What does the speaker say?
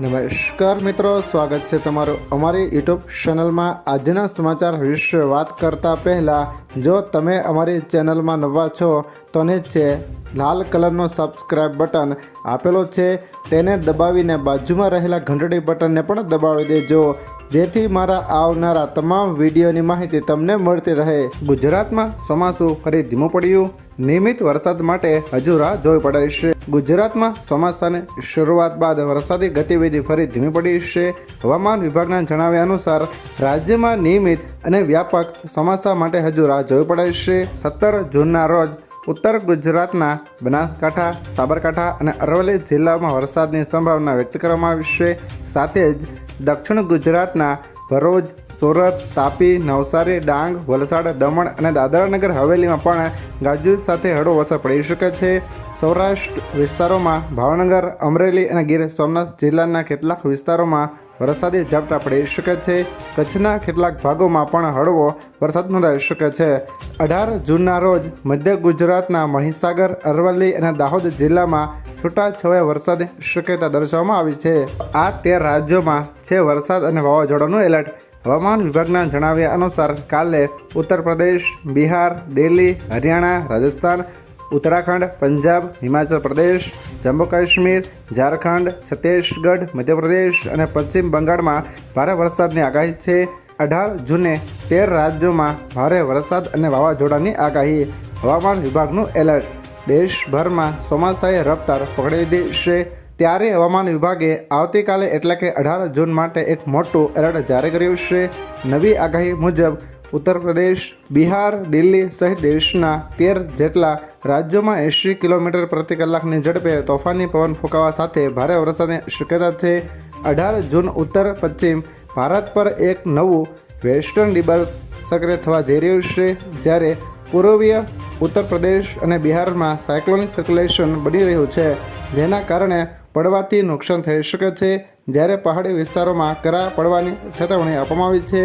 નમસ્કાર મિત્રો, સ્વાગત છે તમારું અમારી યુટ્યુબ ચેનલમાં। આજના સમાચાર વિશે વાત કરતા પહેલાં જો તમે અમારી ચેનલમાં નવા છો તો નીચે લાલ કલરનો સબસ્ક્રાઇબ બટન આપેલો છે તેને દબાવીને બાજુમાં રહેલા ઘંટડી બટનને પણ દબાવી દેજો, જેથી મારા આવનારા તમામ વિડીયોની માહિતી તમને મળતી રહે। ગુજરાતમાં ચોમાસું ફરી ધીમું પડ્યું, નિયમિત વરસાદ માટે હજુ રાહ જોવી પડે છે। ગુજરાતમાં ચોમાસાની શરૂઆત બાદ વરસાદી ગતિવિધિ ફરી ધીમી પડી છે। હવામાન વિભાગના જણાવ્યા અનુસાર રાજ્યમાં નિયમિત અને વ્યાપક ચોમાસા માટે હજુ રાહ જોવી પડે છે। 17 જૂનના રોજ ઉત્તર ગુજરાતના બનાસકાંઠા, સાબરકાંઠા અને અરવલ્લી જિલ્લામાં વરસાદની સંભાવના વ્યક્ત કરવામાં આવી છે। સાથે જ દક્ષિણ ગુજરાતના ભરૂચ, સુરત, તાપી, નવસારી, ડાંગ, વલસાડ, દમણ અને દાદરાનગર હવેલીમાં પણ ગાજવીજ સાથે હળવો વરસાદ પડી શકે છે। સૌરાષ્ટ્ર વિસ્તારોમાં ભાવનગર, અમરેલી અને ગીર સોમનાથ જિલ્લાના કેટલાક વિસ્તારોમાં વરસાદી ઝાપટા પડી શકે છે। કચ્છના કેટલાક ભાગોમાં પણ હળવો વરસાદ નોંધાઈ શકે છે। 18 જૂનના રોજ મધ્ય ગુજરાતના મહીસાગર, અરવલ્લી અને દાહોદ જિલ્લામાં છૂટાછવાયા વરસાદની શક્યતા દર્શાવવામાં આવી છે। આ 13 રાજ્યોમાં છે વરસાદ અને વાવાઝોડાનું એલર્ટ। હવામાન વિભાગના જણાવ્યા અનુસાર કાલે ઉત્તર પ્રદેશ, બિહાર, દિલ્હી, હરિયાણા, રાજસ્થાન, ઉત્તરાખંડ, પંજાબ, હિમાચલ પ્રદેશ, જમ્મુ કાશ્મીર, ઝારખંડ, છત્તીસગઢ, મધ્યપ્રદેશ અને પશ્ચિમ બંગાળમાં ભારે વરસાદની આગાહી છે। 18 જૂને 13 રાજ્યોમાં ભારે વરસાદ અને વાવાઝોડાની આગાહી। હવામાન વિભાગનું એલર્ટ। દેશભરમાં ચોમાસાએ રફતાર પકડી લીધી છે, ત્યારે હવામાન વિભાગે આવતીકાલે એટલે કે 18 જૂન માટે એક મોટું એલર્ટ જારી કર્યું છે। નવી આગાહી મુજબ ઉત્તર પ્રદેશ, બિહાર, દિલ્હી સહિત દેશના 13 જેટલા રાજ્યોમાં 80 કિલોમીટર પ્રતિ કલાકની ઝડપે તોફાની પવન ફૂંકાવા સાથે ભારે વરસાદની શક્યતા છે। 18 જૂન ઉત્તર પશ્ચિમ ભારત પર એક નવું વેસ્ટર્ન ડિબર્સ સક્રિય થવા જઈ રહ્યું છે, જ્યારે પૂર્વીય ઉત્તર પ્રદેશ અને બિહારમાં સાયક્લોનિક સર્ક્યુલેશન બની રહ્યું છે, જેના કારણે પડવાથી નુકસાન થઈ શકે છે, જ્યારે પહાડી વિસ્તારોમાં કરા પડવાની ચેતવણી આપવામાં આવી છે।